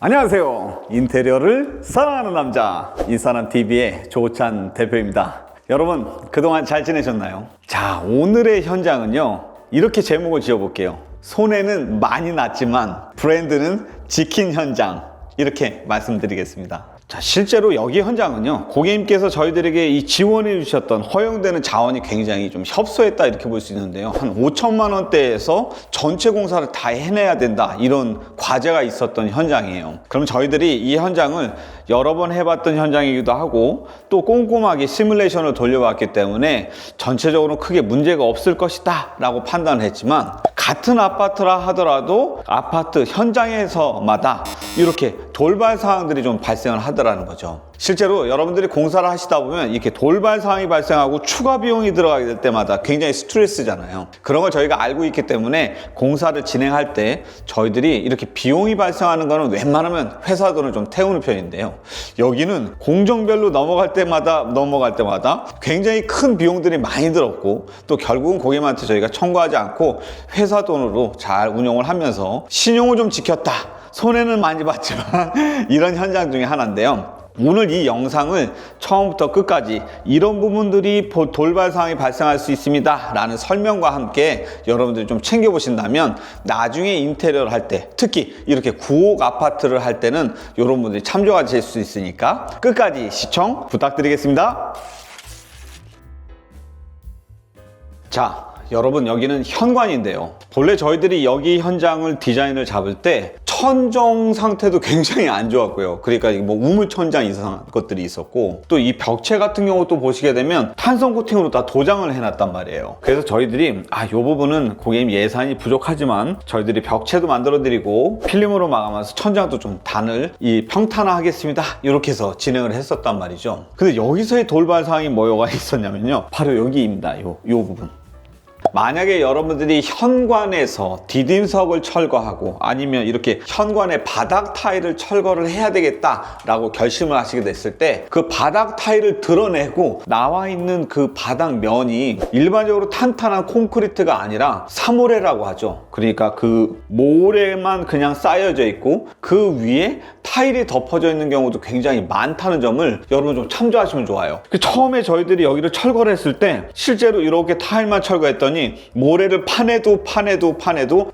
안녕하세요. 인테리어를 사랑하는 남자 인사남TV의 조찬 대표입니다. 여러분 그동안 잘 지내셨나요? 자, 오늘의 현장은요, 이렇게 제목을 지어볼게요. 손해는 많이 났지만 브랜드는 지킨 현장, 이렇게 말씀드리겠습니다. 자, 실제로 여기 현장은요, 고객님께서 저희들에게 이 지원해 주셨던 허용되는 자원이 굉장히 좀 협소했다, 이렇게 볼 수 있는데요. 한 5천만 원대에서 전체 공사를 다 해내야 된다, 이런 과제가 있었던 현장이에요. 그럼 저희들이 이 현장을 여러 번 해봤던 현장이기도 하고 또 꼼꼼하게 시뮬레이션을 돌려봤기 때문에 전체적으로 크게 문제가 없을 것이다 라고 판단을 했지만, 같은 아파트라 하더라도 아파트 현장에서마다 이렇게 돌발 사항들이 좀 발생을 하더라는 거죠. 실제로 여러분들이 공사를 하시다 보면 이렇게 돌발 사항이 발생하고 추가 비용이 들어가게 될 때마다 굉장히 스트레스잖아요. 그런 걸 저희가 알고 있기 때문에 공사를 진행할 때 저희들이 이렇게 비용이 발생하는 거는 웬만하면 회사 돈을 좀 태우는 편인데요, 여기는 공정별로 넘어갈 때마다 굉장히 큰 비용들이 많이 들었고, 또 결국은 고객님한테 저희가 청구하지 않고 회사 돈으로 잘 운영을 하면서 신용을 좀 지켰다, 손해는 많이 봤지만 이런 현장 중에 하나인데요. 오늘 이 영상을 처음부터 끝까지 이런 부분들이 돌발 사항이 발생할 수 있습니다 라는 설명과 함께 여러분들이 좀 챙겨보신다면 나중에 인테리어를 할 때, 특히 이렇게 9억 아파트를 할 때는 이런 분들이 참조가 될 수 있으니까 끝까지 시청 부탁드리겠습니다. 자, 여러분 여기는 현관인데요, 본래 저희들이 여기 현장을 디자인을 잡을 때 천정 상태도 굉장히 안 좋았고요. 그러니까 뭐 우물천장 이상한 것들이 있었고, 또 이 벽체 같은 경우도 보시게 되면 탄성 코팅으로 다 도장을 해놨단 말이에요. 그래서 저희들이 이 부분은 고객님 예산이 부족하지만 저희들이 벽체도 만들어 드리고 필름으로 마감해서 천장도 좀 단을 평탄화하겠습니다, 이렇게 해서 진행을 했었단 말이죠. 근데 여기서의 돌발 사항이 뭐가 있었냐면요, 바로 여기입니다. 요 부분. 만약에 여러분들이 현관에서 디딤석을 철거하고 아니면 이렇게 현관에 바닥 타일을 철거를 해야 되겠다라고 결심을 하시게 됐을 때, 그 바닥 타일을 드러내고 나와 있는 그 바닥 면이 일반적으로 탄탄한 콘크리트가 아니라 사모레라고 하죠. 그러니까 그 모래만 그냥 쌓여져 있고 그 위에 타일이 덮어져 있는 경우도 굉장히 많다는 점을 여러분 좀 참조하시면 좋아요. 처음에 저희들이 여기를 철거를 했을 때 실제로 이렇게 타일만 철거했더니 모래를 파내도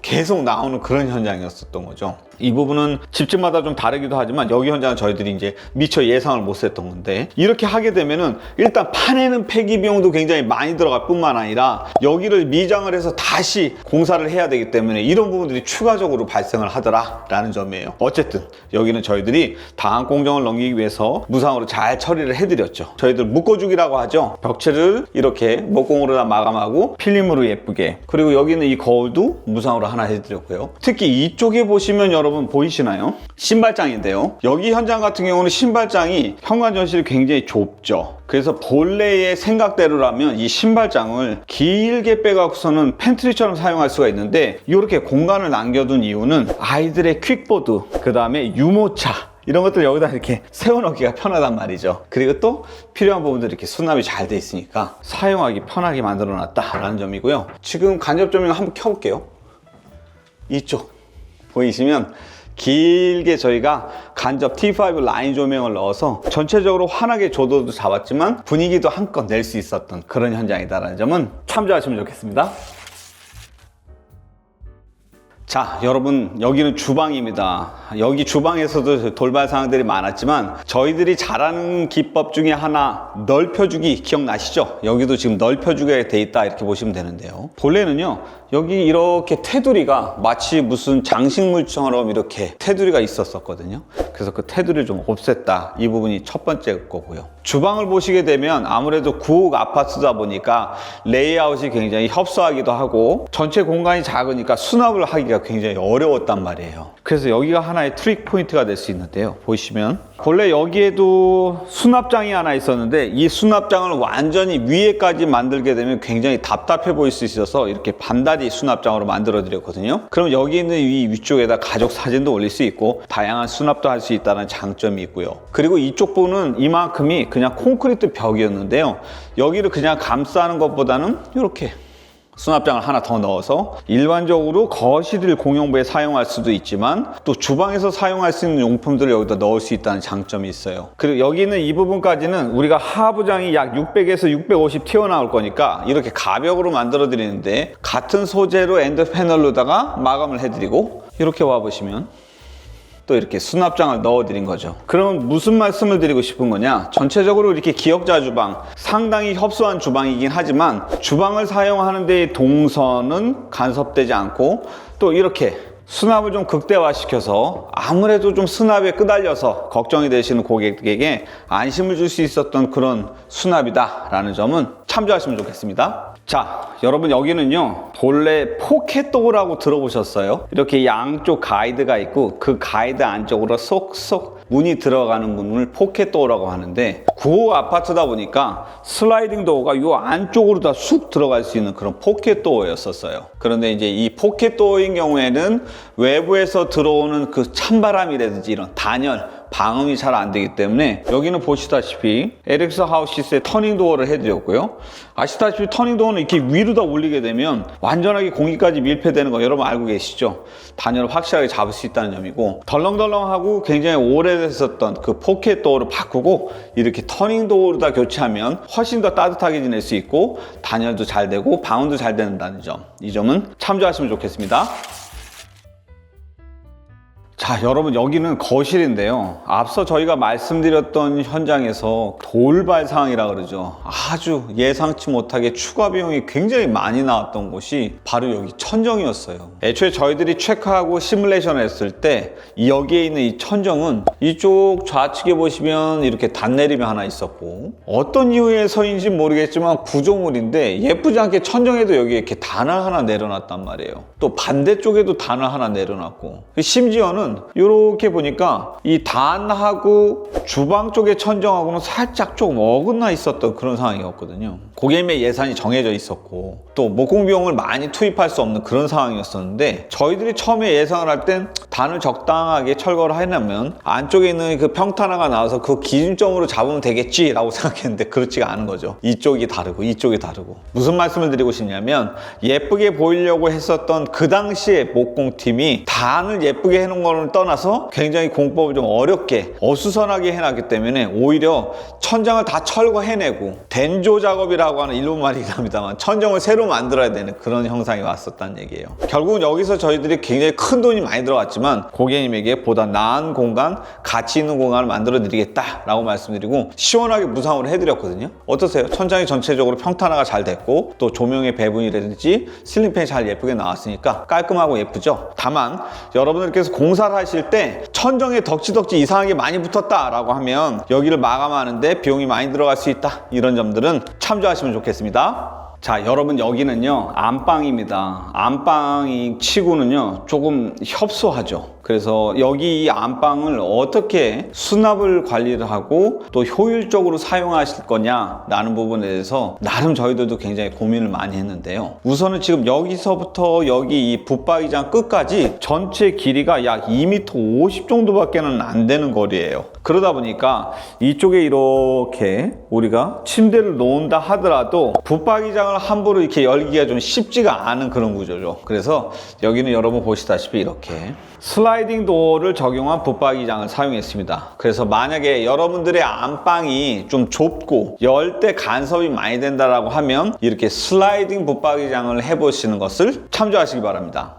계속 나오는 그런 현장이었었던 거죠. 이 부분은 집집마다 좀 다르기도 하지만 여기 현장은 저희들이 이제 미처 예상을 못 했던 건데, 이렇게 하게 되면은 일단 파내는 폐기 비용도 굉장히 많이 들어갈 뿐만 아니라 여기를 미장을 해서 다시 공사를 해야 되기 때문에 이런 부분들이 추가적으로 발생을 하더라라는 점이에요. 어쨌든 여기는 저희들이 다음 공정을 넘기기 위해서 무상으로 잘 처리를 해드렸죠. 저희들 묶어주기라고 하죠. 벽체를 이렇게 목공으로 다 마감하고 필름으로 예쁘게, 그리고 여기는 이 거울도 무상으로 하나 해드렸고요. 특히 이쪽에 보시면 여러분 보이시나요? 신발장인데요, 여기 현장 같은 경우는 신발장이 현관 전실이 굉장히 좁죠. 그래서 본래의 생각대로라면 이 신발장을 길게 빼갖고서는 팬트리처럼 사용할 수가 있는데, 이렇게 공간을 남겨둔 이유는 아이들의 퀵보드, 그 다음에 유모차, 이런 것들 여기다 이렇게 세워놓기가 편하단 말이죠. 그리고 또 필요한 부분들이 이렇게 수납이 잘 돼 있으니까 사용하기 편하게 만들어 놨다라는 점이고요. 지금 간접 조명 한번 켜볼게요. 이쪽 보이시면 길게 저희가 간접 T5 라인 조명을 넣어서 전체적으로 환하게 조도도 잡았지만 분위기도 한껏 낼 수 있었던 그런 현장이다라는 점은 참조하시면 좋겠습니다. 자, 여러분 여기는 주방입니다. 여기 주방에서도 돌발 사항들이 많았지만 저희들이 잘하는 기법 중에 하나, 넓혀주기 기억나시죠? 여기도 지금 넓혀주게 돼 있다, 이렇게 보시면 되는데요, 본래는요 여기 이렇게 테두리가 마치 무슨 장식물처럼 이렇게 테두리가 있었거든요. 그래서 그 테두리를 좀 없앴다, 이 부분이 첫 번째 거고요. 주방을 보시게 되면 아무래도 9억 아파트다 보니까 레이아웃이 굉장히 협소하기도 하고 전체 공간이 작으니까 수납을 하기가 굉장히 어려웠단 말이에요. 그래서 여기가 하나의 트릭 포인트가 될 수 있는데요, 보시면 본래 여기에도 수납장이 하나 있었는데 이 수납장을 완전히 위에까지 만들게 되면 굉장히 답답해 보일 수 있어서 이렇게 반다리 수납장으로 만들어 드렸거든요. 그럼 여기 있는 이 위쪽에다 가족 사진도 올릴 수 있고 다양한 수납도 할 수 있다는 장점이 있고요. 그리고 이쪽 부분은 이만큼이 그냥 콘크리트 벽이었는데요, 여기를 그냥 감싸는 것보다는 이렇게 수납장을 하나 더 넣어서 일반적으로 거실 공용부에 사용할 수도 있지만 또 주방에서 사용할 수 있는 용품들을 여기다 넣을 수 있다는 장점이 있어요. 그리고 여기는 이 부분까지는 우리가 하부장이 약 600에서 650 튀어나올 거니까 이렇게 가벽으로 만들어 드리는데, 같은 소재로 엔드 패널로다가 마감을 해드리고 이렇게 와보시면 또 이렇게 수납장을 넣어드린 거죠. 그러면 무슨 말씀을 드리고 싶은 거냐, 전체적으로 이렇게 기역자 주방, 상당히 협소한 주방이긴 하지만 주방을 사용하는 데의 동선은 간섭되지 않고, 또 이렇게 수납을 좀 극대화시켜서 아무래도 좀 수납에 끄달려서 걱정이 되시는 고객에게 안심을 줄 수 있었던 그런 수납이다 라는 점은 참조하시면 좋겠습니다. 자, 여러분 여기는요 본래 포켓도어라고 들어보셨어요? 이렇게 양쪽 가이드가 있고 그 가이드 안쪽으로 쏙쏙 문이 들어가는 문을 포켓도어라고 하는데, 9호 아파트다 보니까 슬라이딩 도어가 요 안쪽으로 다 쑥 들어갈 수 있는 그런 포켓도어였었어요. 그런데 이제 이 포켓도어인 경우에는 외부에서 들어오는 그 찬바람이라든지 이런 단열, 방음이 잘 안 되기 때문에 여기는 보시다시피 LX 하우시스의 터닝 도어를 해드렸고요. 아시다시피 터닝 도어는 이렇게 위로 다 올리게 되면 완전하게 공기까지 밀폐되는 거 여러분 알고 계시죠? 단열을 확실하게 잡을 수 있다는 점이고, 덜렁덜렁하고 굉장히 오래됐었던 그 포켓 도어를 바꾸고 이렇게 터닝 도어로 다 교체하면 훨씬 더 따뜻하게 지낼 수 있고 단열도 잘 되고 방음도 잘 된다는 점, 이 점은 참조하시면 좋겠습니다. 자, 여러분 여기는 거실인데요, 앞서 저희가 말씀드렸던 현장에서 돌발 상황이라 그러죠. 아주 예상치 못하게 추가 비용이 굉장히 많이 나왔던 곳이 바로 여기 천정이었어요. 애초에 저희들이 체크하고 시뮬레이션을 했을 때 여기에 있는 이 천정은 이쪽 좌측에 보시면 이렇게 단내림이 하나 있었고, 어떤 이유에서인지 모르겠지만 구조물인데 예쁘지 않게 천정에도 여기 이렇게 단을 하나 내려놨단 말이에요. 또 반대쪽에도 단을 하나 내려놨고, 심지어는 이렇게 보니까 이 단하고 주방 쪽의 천정하고는 살짝 조금 어긋나 있었던 그런 상황이었거든요. 고객님의 예산이 정해져 있었고 또 목공 비용을 많이 투입할 수 없는 그런 상황이었었는데, 저희들이 처음에 예상을 할 땐 단을 적당하게 철거를 해놓으면 안쪽에 있는 그 평탄화가 나와서 그 기준점으로 잡으면 되겠지 라고 생각했는데 그렇지가 않은 거죠. 이쪽이 다르고 이쪽이 다르고. 무슨 말씀을 드리고 싶냐면, 예쁘게 보이려고 했었던 그 당시에 목공팀이 단을 예쁘게 해놓은 거는 떠나서 굉장히 공법을 좀 어렵게 어수선하게 해놨기 때문에 오히려 천장을 다 철거해내고 덴조 작업이라고 하는 일본 말이긴 합니다만 천정을 새로 만들어야 되는 그런 형상이 왔었다는 얘기예요. 결국은 여기서 저희들이 굉장히 큰 돈이 많이 들어갔지만 고객님에게 보다 나은 공간, 가치 있는 공간을 만들어 드리겠다라고 말씀드리고 시원하게 무상으로 해드렸거든요. 어떠세요? 천장이 전체적으로 평탄화가 잘 됐고 또 조명의 배분이라든지 실링팬이 잘 예쁘게 나왔으니까 깔끔하고 예쁘죠? 다만 여러분들께서 공사를 하실 때 천정에 덕지덕지 이상하게 많이 붙었다라고 하면 여기를 마감하는데 비용이 많이 들어갈 수 있다, 이런 점들은 참조하시면 좋겠습니다. 자, 여러분 여기는요 안방입니다. 안방이 치고는요 조금 협소하죠. 그래서 여기 이 안방을 어떻게 수납을 관리를 하고 또 효율적으로 사용하실 거냐라는 부분에 대해서 나름 저희들도 굉장히 고민을 많이 했는데요. 우선은 지금 여기서부터 여기 이 붙박이장 끝까지 전체 길이가 약 2m 50 정도밖에는 안 되는 거리예요. 그러다 보니까 이쪽에 이렇게 우리가 침대를 놓는다 하더라도 붙박이장을 함부로 이렇게 열기가 좀 쉽지가 않은 그런 구조죠. 그래서 여기는 여러분 보시다시피 이렇게 슬라이딩 도어를 적용한 붙박이장을 사용했습니다. 그래서 만약에 여러분들의 안방이 좀 좁고 열 때 간섭이 많이 된다라고 하면 이렇게 슬라이딩 붙박이장을 해보시는 것을 참조하시기 바랍니다.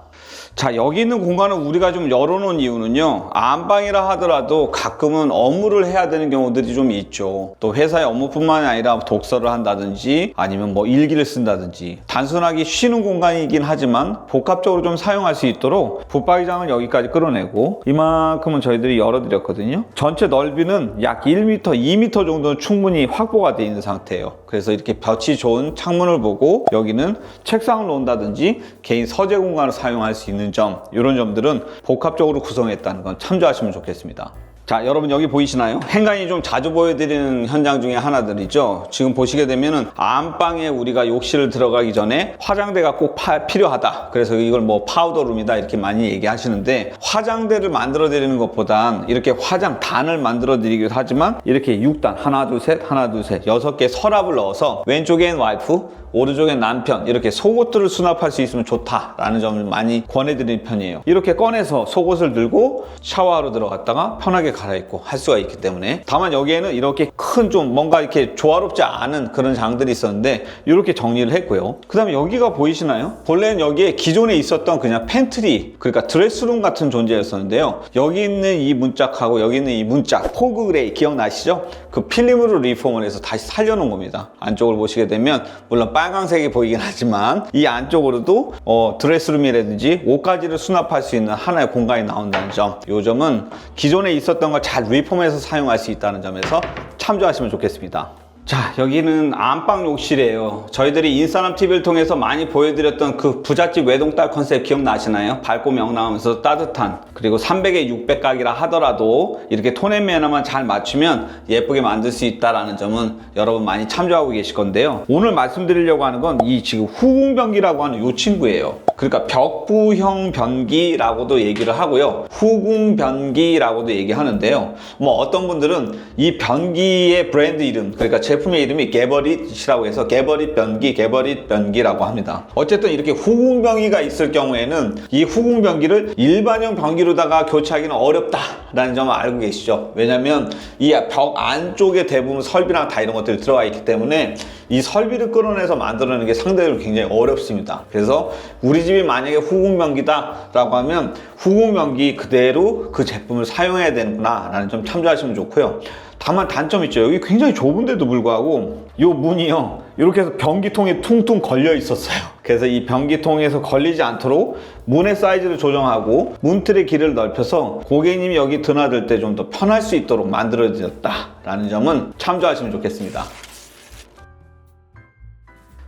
자, 여기 있는 공간을 우리가 좀 열어놓은 이유는요, 안방이라 하더라도 가끔은 업무를 해야 되는 경우들이 좀 있죠. 또 회사의 업무뿐만이 아니라 독서를 한다든지 아니면 뭐 일기를 쓴다든지 단순하게 쉬는 공간이긴 하지만 복합적으로 좀 사용할 수 있도록 붙박이장을 여기까지 끌어내고 이만큼은 저희들이 열어드렸거든요. 전체 넓이는 약 1m, 2m 정도는 충분히 확보가 되어 있는 상태예요. 그래서 이렇게 볕이 좋은 창문을 보고 여기는 책상을 놓는다든지 개인 서재 공간을 사용할 수 있는 점, 이런 점들은 복합적으로 구성했다는 건 참조하시면 좋겠습니다. 자, 여러분 여기 보이시나요? 행간이 좀 자주 보여드리는 현장 중에 하나들이죠. 지금 보시게 되면은 안방에 우리가 욕실을 들어가기 전에 화장대가 꼭 필요하다. 그래서 이걸 뭐 파우더룸이다 이렇게 많이 얘기하시는데, 화장대를 만들어 드리는 것보단 이렇게 화장단을 만들어 드리기도 하지만 이렇게 6단 하나 둘 셋 하나 둘 셋 6개 서랍을 넣어서 왼쪽엔 와이프, 오른쪽에 남편 이렇게 속옷들을 수납할 수 있으면 좋다라는 점을 많이 권해드리는 편이에요. 이렇게 꺼내서 속옷을 들고 샤워하러 들어갔다가 편하게 갈아입고 할 수가 있기 때문에. 다만 여기에는 이렇게 큰 좀 뭔가 이렇게 조화롭지 않은 그런 장들이 있었는데 이렇게 정리를 했고요. 그 다음에 여기가 보이시나요? 본래는 여기에 기존에 있었던 그냥 팬트리, 그러니까 드레스룸 같은 존재였었는데요. 여기 있는 이 문짝하고 여기 있는 이 문짝, 포그 그레이 기억나시죠? 그 필름으로 리폼을 해서 다시 살려놓은 겁니다. 안쪽을 보시게 되면 물론 빨강색이 보이긴 하지만 이 안쪽으로도 드레스룸이라든지 옷가지를 수납할 수 있는 하나의 공간이 나온다는 점, 이 점은 기존에 있었던 걸 잘 리폼해서 사용할 수 있다는 점에서 참조하시면 좋겠습니다. 자, 여기는 안방 욕실이에요. 저희들이 인스타그램 TV를 통해서 많이 보여드렸던 그 부잣집 외동딸 컨셉 기억나시나요? 밝고 명랑하면서 따뜻한, 그리고 300에 600각이라 하더라도 이렇게 톤앤 매너만 잘 맞추면 예쁘게 만들 수 있다는 점은 여러분 많이 참조하고 계실 건데요. 오늘 말씀드리려고 하는 건 이 지금 후궁변기라고 하는 이 친구예요. 그러니까 벽부형 변기라고도 얘기를 하고요, 후궁변기라고도 얘기하는데요. 뭐 어떤 분들은 이 변기의 브랜드 이름, 그러니까 제품의 이름이 게버릿이라고 해서 게버릿 변기라고 합니다. 어쨌든 이렇게 후궁변기가 있을 경우에는 이 후궁변기를 일반형 변기로다가 교체하기는 어렵다라는 점을 알고 계시죠? 왜냐면 이 벽 안쪽에 대부분 설비랑 다 이런 것들이 들어가 있기 때문에 이 설비를 끌어내서 만들어내는 게 상대적으로 굉장히 어렵습니다. 그래서 우리 집이 만약에 후궁변기다 라고 하면 후궁변기 그대로 그 제품을 사용해야 되는구나 라는 점 참조하시면 좋고요. 다만 단점이 있죠. 여기 굉장히 좁은데도 불구하고 이 문이요, 이렇게 해서 변기통에 퉁퉁 걸려 있었어요. 그래서 이 변기통에서 걸리지 않도록 문의 사이즈를 조정하고 문틀의 길이를 넓혀서 고객님이 여기 드나들 때 좀 더 편할 수 있도록 만들어졌다라는 점은 참조하시면 좋겠습니다.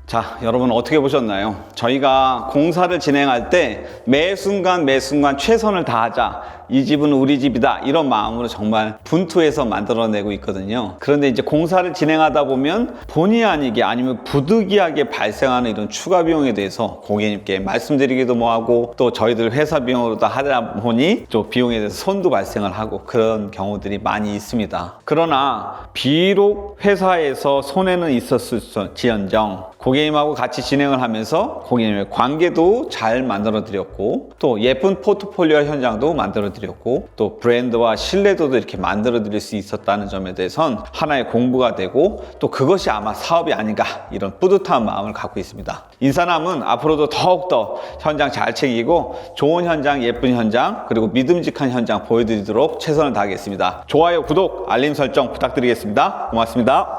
자, 여러분 어떻게 보셨나요? 저희가 공사를 진행할 때 매 순간 최선을 다하자, 이 집은 우리 집이다, 이런 마음으로 정말 분투해서 만들어내고 있거든요. 그런데 이제 공사를 진행하다 보면 본의 아니게 아니면 부득이하게 발생하는 이런 추가 비용에 대해서 고객님께 말씀드리기도 뭐하고, 또 저희들 회사 비용으로 다 하다 보니 또 비용에 대해서 손도 발생을 하고 그런 경우들이 많이 있습니다. 그러나 비록 회사에서 손해는 있었을지언정 고객님하고 같이 진행을 하면서 고객님의 관계도 잘 만들어 드렸고, 또 예쁜 포트폴리오 현장도 만들어 드렸고, 또 브랜드와 신뢰도도 이렇게 만들어 드릴 수 있었다는 점에 대해선 하나의 공부가 되고, 또 그것이 아마 사업이 아닌가, 이런 뿌듯한 마음을 갖고 있습니다. 인사남은 앞으로도 더욱더 현장 잘 챙기고 좋은 현장, 예쁜 현장, 그리고 믿음직한 현장 보여드리도록 최선을 다하겠습니다. 좋아요, 구독, 알림 설정 부탁드리겠습니다. 고맙습니다.